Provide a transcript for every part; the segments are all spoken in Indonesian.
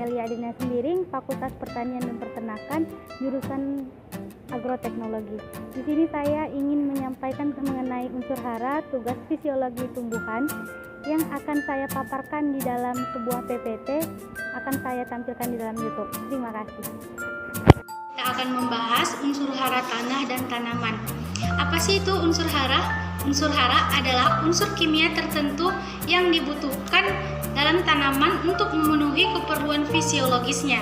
Amelia Adina Sembiring, Fakultas Pertanian dan Peternakan, jurusan Agroteknologi. Di sini saya ingin menyampaikan mengenai unsur hara, tugas fisiologi tumbuhan yang akan saya paparkan di dalam sebuah PPT, akan saya tampilkan di dalam YouTube. Terima kasih. Kita akan membahas unsur hara tanah dan tanaman. Apa sih itu unsur hara? Unsur hara adalah unsur kimia tertentu yang dibutuhkan dalam tanaman untuk memenuhi keperluan fisiologisnya.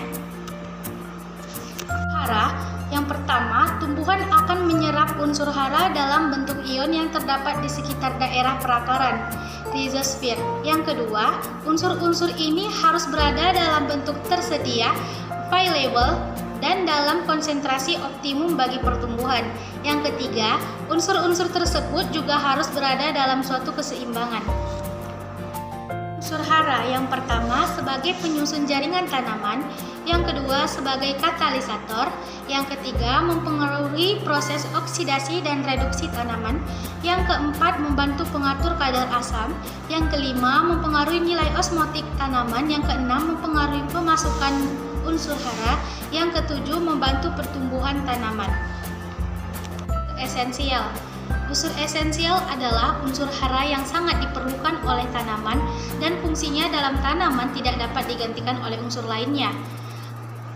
Hara, yang pertama, tumbuhan akan menyerap unsur hara dalam bentuk ion yang terdapat di sekitar daerah perakaran, rhizosfer. Yang kedua, unsur-unsur ini harus berada dalam bentuk tersedia, available, dan dalam konsentrasi optimum bagi pertumbuhan. Yang ketiga, unsur-unsur tersebut juga harus berada dalam suatu keseimbangan. Unsur hara yang pertama sebagai penyusun jaringan tanaman, yang kedua sebagai katalisator, yang ketiga mempengaruhi proses oksidasi dan reduksi tanaman, yang keempat membantu pengatur kadar asam, yang kelima mempengaruhi nilai osmotik tanaman, yang keenam mempengaruhi pemasukan unsur hara, yang ketujuh membantu pertumbuhan tanaman. Esensial. Unsur esensial adalah unsur hara yang sangat diperlukan oleh tanaman dan fungsinya dalam tanaman tidak dapat digantikan oleh unsur lainnya.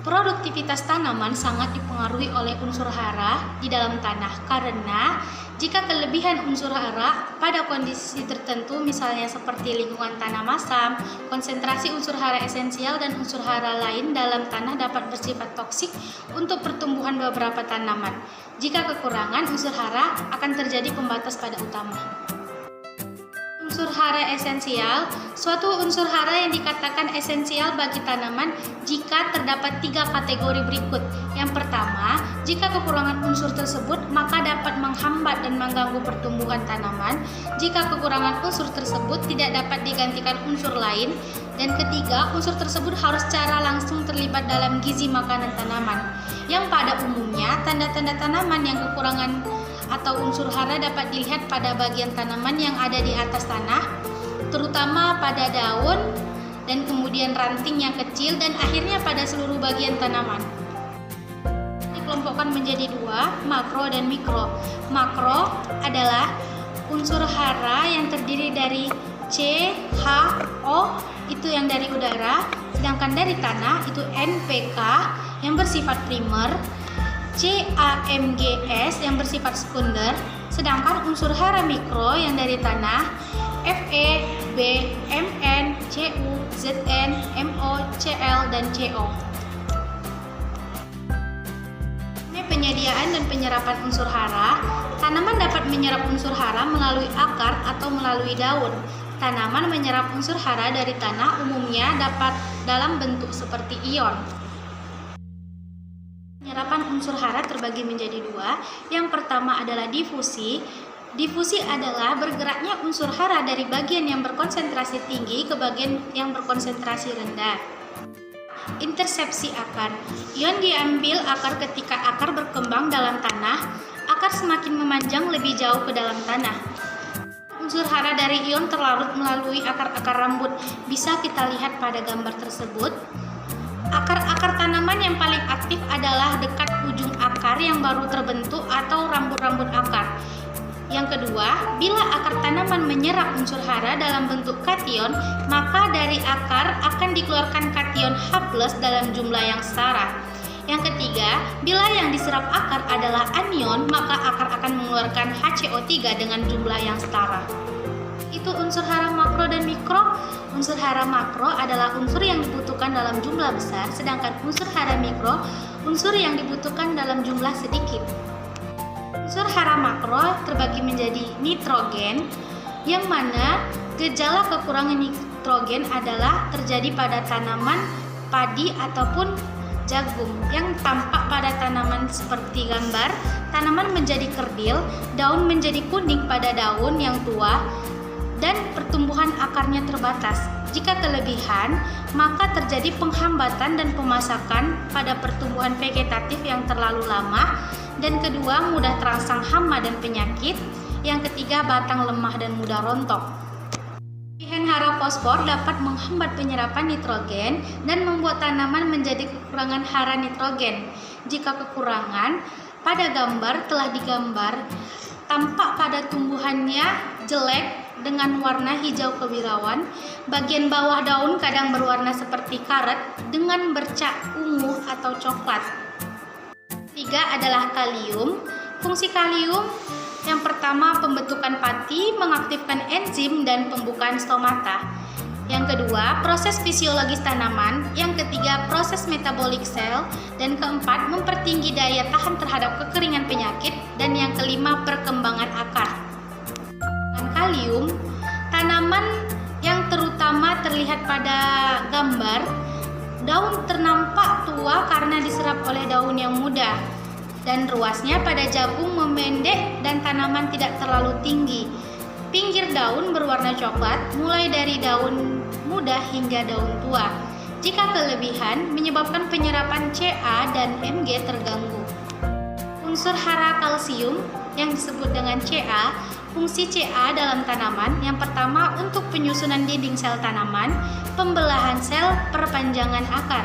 Produktivitas tanaman sangat dipengaruhi oleh unsur hara di dalam tanah karena jika kelebihan unsur hara pada kondisi tertentu misalnya seperti lingkungan tanah masam, konsentrasi unsur hara esensial dan unsur hara lain dalam tanah dapat bersifat toksik untuk pertumbuhan beberapa tanaman. Jika kekurangan unsur hara akan terjadi pembatas pada utama. Unsur hara esensial, suatu unsur hara yang dikatakan esensial bagi tanaman jika terdapat 3 kategori berikut. Yang pertama, jika kekurangan unsur tersebut maka dapat menghambat dan mengganggu pertumbuhan tanaman. Jika kekurangan unsur tersebut tidak dapat digantikan unsur lain. Dan ketiga, unsur tersebut harus secara langsung terlibat dalam gizi makanan tanaman. Yang pada umumnya, tanda-tanda tanaman yang kekurangan atau unsur hara dapat dilihat pada bagian tanaman yang ada di atas tanah, terutama pada daun dan kemudian ranting yang kecil dan akhirnya pada seluruh bagian tanaman. Dikelompokkan menjadi 2, makro dan mikro. Makro adalah unsur hara yang terdiri dari C, H, O, itu yang dari udara, sedangkan dari tanah itu NPK yang bersifat primer, CAMGS yang bersifat sekunder, sedangkan unsur hara mikro yang dari tanah Fe, B, Mn, Cu, Zn, Mo, Cl, dan Co. Penyediaan dan penyerapan unsur hara. Tanaman dapat menyerap unsur hara melalui akar atau melalui daun. Tanaman menyerap unsur hara dari tanah umumnya dapat dalam bentuk seperti ion. Penyerapan unsur hara terbagi menjadi 2. Yang pertama adalah difusi. Difusi adalah bergeraknya unsur hara dari bagian yang berkonsentrasi tinggi ke bagian yang berkonsentrasi rendah. Intersepsi akar. Ion diambil akar ketika akar berkembang dalam tanah. Akar semakin memanjang lebih jauh ke dalam tanah. Unsur hara dari ion terlarut melalui akar-akar rambut. Bisa kita lihat pada gambar tersebut. Akar-akar tanaman yang paling aktif adalah dekat ujung akar yang baru terbentuk atau rambut-rambut akar. Yang kedua, bila akar tanaman menyerap unsur hara dalam bentuk kation, maka dari akar akan dikeluarkan kation H+ dalam jumlah yang setara. Yang ketiga, bila yang diserap akar adalah anion, maka akar akan mengeluarkan HCO3 dengan jumlah yang setara. Itu unsur hara makro dan mikro. Unsur hara makro adalah unsur yang dibutuhkan dalam jumlah besar, sedangkan unsur hara mikro, unsur yang dibutuhkan dalam jumlah sedikit. Unsur hara makro terbagi menjadi nitrogen, yang mana gejala kekurangan nitrogen adalah terjadi pada tanaman padi ataupun jagung yang tampak pada tanaman seperti gambar. Tanaman menjadi kerdil, daun menjadi kuning pada daun yang tua, dan pertumbuhan akarnya terbatas. Jika kelebihan, maka terjadi penghambatan dan pemasakan pada pertumbuhan vegetatif yang terlalu lama. Dan kedua, mudah terangsang hama dan penyakit. Yang ketiga, batang lemah dan mudah rontok. Kelebihan hara fosfor dapat menghambat penyerapan nitrogen dan membuat tanaman menjadi kekurangan hara nitrogen. Jika kekurangan pada gambar telah digambar, tampak pada tumbuhannya jelek dengan warna hijau kebirauan. Bagian bawah daun kadang berwarna seperti karet dengan bercak ungu atau coklat. Ketiga adalah kalium. Fungsi kalium yang pertama, pembentukan pati, mengaktifkan enzim dan pembukaan stomata. Yang kedua, proses fisiologis tanaman. Yang ketiga, proses metabolik sel. Dan keempat, mempertinggi daya tahan terhadap kekeringan penyakit. Dan yang kelima, perkembangan akar. Kalium, tanaman yang terutama terlihat pada gambar, daun ternampak tua karena diserap oleh daun yang muda. Dan ruasnya pada jagung memendek dan tanaman tidak terlalu tinggi. Pinggir daun berwarna coklat mulai dari daun muda hingga daun tua. Jika kelebihan menyebabkan penyerapan Ca dan Mg terganggu. Unsur hara kalsium yang disebut dengan Ca. Fungsi Ca dalam tanaman yang pertama untuk penyusunan dinding sel tanaman, pembelahan sel, perpanjangan akar.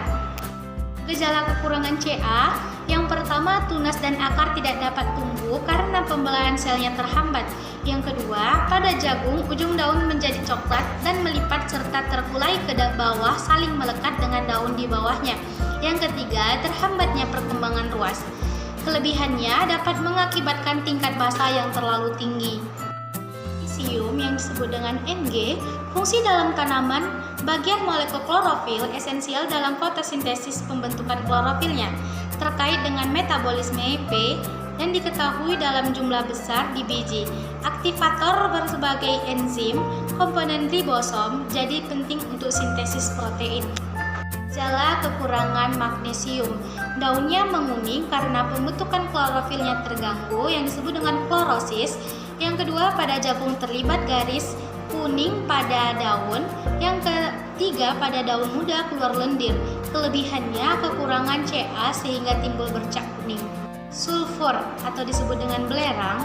Gejala kekurangan Ca, yang pertama, tunas dan akar tidak dapat tumbuh karena pembelahan selnya terhambat. Yang kedua, pada jagung, ujung daun menjadi coklat dan melipat serta terkulai ke bawah saling melekat dengan daun di bawahnya. Yang ketiga, terhambatnya perkembangan ruas. Kelebihannya dapat mengakibatkan tingkat basa yang terlalu tinggi. Magnesium yang disebut dengan Mg, fungsi dalam tanaman, bagian molekul klorofil esensial dalam fotosintesis pembentukan klorofilnya, terkait dengan metabolisme P dan diketahui dalam jumlah besar di biji. Aktivator bersebagai enzim, komponen ribosom, jadi penting untuk sintesis protein. Gejala kekurangan magnesium, daunnya menguning karena pembentukan klorofilnya terganggu yang disebut dengan klorosis. Yang kedua, pada jagung terlibat garis kuning pada daun. Yang ketiga, pada daun muda keluar lendir. Kelebihannya kekurangan Ca sehingga timbul bercak kuning. Sulfur atau disebut dengan belerang.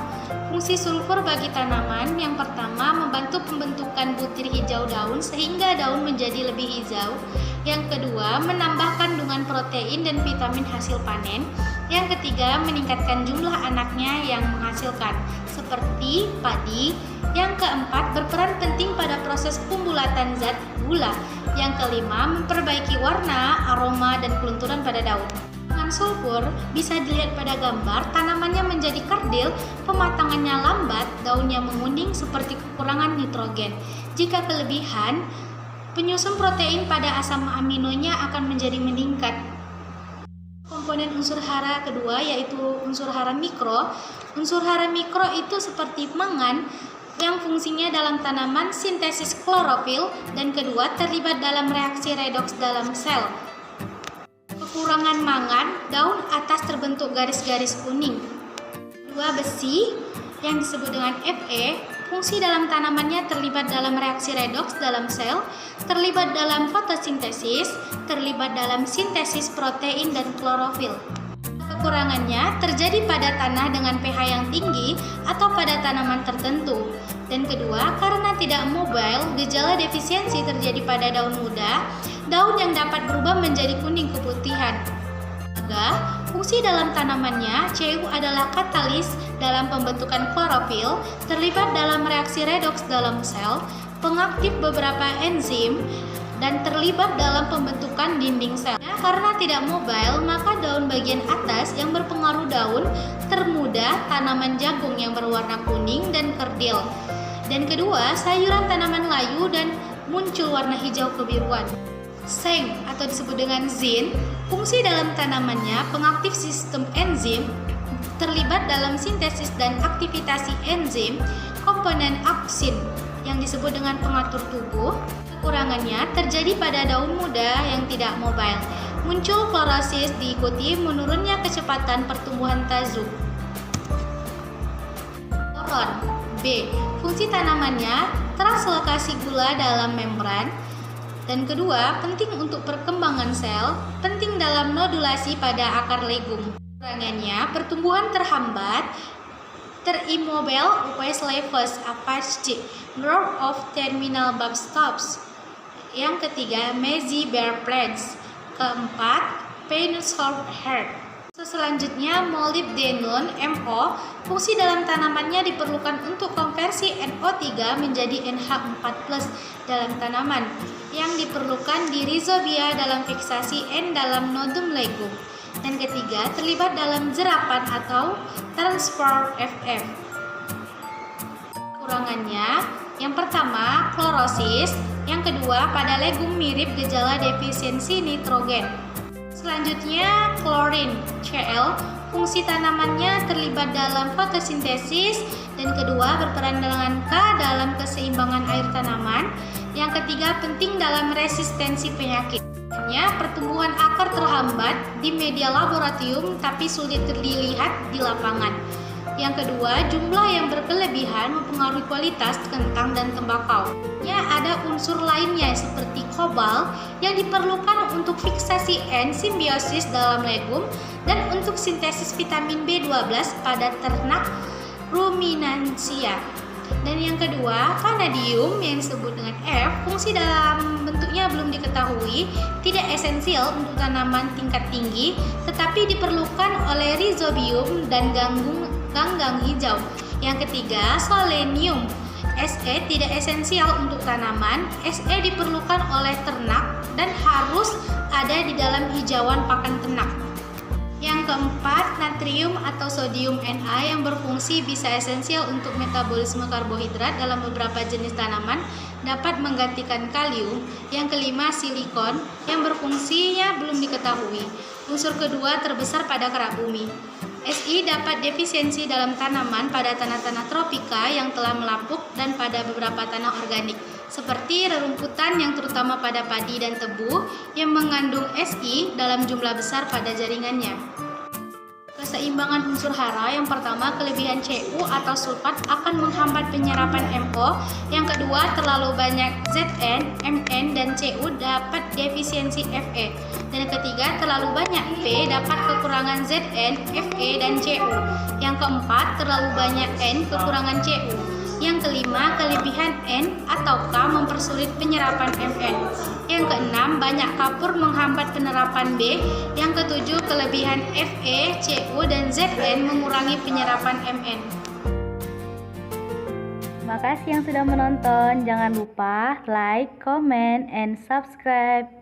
Fungsi sulfur bagi tanaman yang pertama, membantu pembentukan butir hijau daun sehingga daun menjadi lebih hijau. Yang kedua, menambah kandungan protein dan vitamin hasil panen. Yang ketiga, meningkatkan jumlah anaknya yang menghasilkan, seperti padi. Yang keempat, berperan penting pada proses pembulatan zat gula. Yang kelima, memperbaiki warna, aroma, dan kelunturan pada daun. Dengan sulfur, bisa dilihat pada gambar, tanamannya menjadi kerdil, pematangannya lambat, daunnya menguning seperti kekurangan nitrogen. Jika kelebihan, penyusun protein pada asam aminonya akan menjadi meningkat. Komponen unsur hara kedua yaitu unsur hara mikro. Unsur hara mikro itu seperti mangan yang fungsinya dalam tanaman sintesis klorofil dan kedua terlibat dalam reaksi redoks dalam sel. Kekurangan mangan, daun atas terbentuk garis-garis kuning. Dua besi yang disebut dengan Fe, fungsi dalam tanamannya terlibat dalam reaksi redoks dalam sel, terlibat dalam fotosintesis, terlibat dalam sintesis protein dan klorofil. Kekurangannya terjadi pada tanah dengan pH yang tinggi atau pada tanaman tertentu. Dan kedua, karena tidak mobile, gejala defisiensi terjadi pada daun muda, daun yang dapat berubah menjadi kuning keputihan. Tiga, fungsi dalam tanamannya, Cu adalah katalis dalam pembentukan klorofil, terlibat dalam reaksi redoks dalam sel, pengaktif beberapa enzim, dan terlibat dalam pembentukan dinding sel. Karena tidak mobile, maka daun bagian atas yang berpengaruh daun termuda tanaman jagung yang berwarna kuning dan kerdil. Dan kedua, sayuran tanaman layu dan muncul warna hijau kebiruan. Seng atau disebut dengan zin, fungsi dalam tanamannya pengaktif sistem enzim, terlibat dalam sintesis dan aktivitasi enzim, komponen apsin yang disebut dengan pengatur tubuh. Kekurangannya terjadi pada daun muda yang tidak mobile. Muncul klorosis diikuti menurunnya kecepatan pertumbuhan tazuk. Boron B. Fungsi tanamannya translokasi gula dalam membran. Dan kedua, penting untuk perkembangan sel, penting dalam nodulasi pada akar legum. Kekurangannya, pertumbuhan terhambat Immobile Waste Levels Apache Growth of Terminal Bus Stops. Yang ketiga, Maize Bear Plants. Keempat, Peanut Heart. Selanjutnya, molybdenum MO. Fungsi dalam tanamannya diperlukan untuk konversi NO3 menjadi NH4+ dalam tanaman yang diperlukan di rhizobia dalam fiksasi N dalam nodum legum. Dan ketiga, terlibat dalam jerapan atau transport FF. Kekurangannya, yang pertama klorosis, yang kedua pada legum mirip gejala defisiensi nitrogen. Selanjutnya klorin Cl, fungsi tanamannya terlibat dalam fotosintesis, dan kedua berperan dengan K dalam keseimbangan air tanaman. Yang ketiga penting dalam resistensi penyakit. Pertumbuhan akar terhambat di media laboratorium tapi sulit dilihat di lapangan. Yang kedua, jumlah yang berkelebihan mempengaruhi kualitas kentang dan tembakau. Ada unsur lainnya seperti kobalt yang diperlukan untuk fiksasi N simbiosis dalam legum dan untuk sintesis vitamin B12 pada ternak ruminansia. Dan yang kedua, vanadium yang disebut dengan F, fungsi dalam bentuknya belum diketahui, tidak esensial untuk tanaman tingkat tinggi, tetapi diperlukan oleh rhizobium dan ganggang hijau. Yang ketiga, selenium Se tidak esensial untuk tanaman, Se diperlukan oleh ternak dan harus ada di dalam hijauan pakan ternak. Yang keempat, natrium atau sodium Na yang berfungsi bisa esensial untuk metabolisme karbohidrat dalam beberapa jenis tanaman dapat menggantikan kalium. Yang kelima, silikon yang berfungsinya belum diketahui. Unsur kedua terbesar pada kerak bumi. Si dapat defisiensi dalam tanaman pada tanah-tanah tropika yang telah melapuk dan pada beberapa tanah organik, seperti rerumputan yang terutama pada padi dan tebu yang mengandung Si dalam jumlah besar pada jaringannya. Keseimbangan unsur hara, yang pertama kelebihan Cu atau sulfat akan menghambat penyerapan MO, yang kedua terlalu banyak Zn, Mn, dan Cu dapat defisiensi Fe, dan ketiga terlalu banyak P dapat kekurangan Zn, Fe, dan Cu, yang keempat terlalu banyak N kekurangan Cu, yang kelima kelebihan N atau K mempersulit penyerapan Mn, yang keenam banyak kapur menghambat penerapan B, yang ketujuh kelebihan Fe, Cu, dan Zn mengurangi penyerapan Mn. Terima kasih yang sudah menonton. Jangan lupa like, comment, and subscribe.